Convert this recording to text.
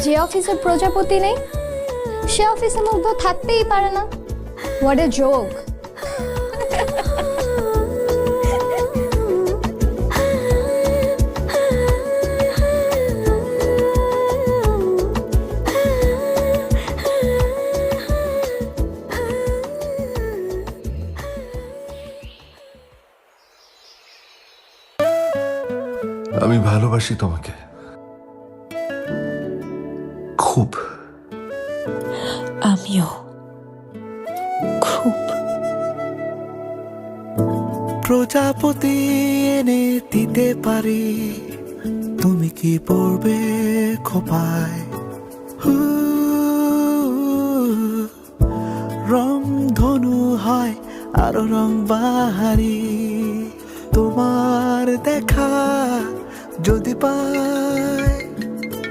যে অফিসে প্রজাপতি নেই সে অফিসে মুগ্ধ থাকতেই পারে না। What a joke. আমি ভালোবাসি তোমাকে খুব। আমিও খুব। প্রজাপতি এনে দিতে পারি, তুমি কি পড়বে খোপায়? রং ধনু হয় আরো রং বাহারি, তোমার দেখা যদি পায়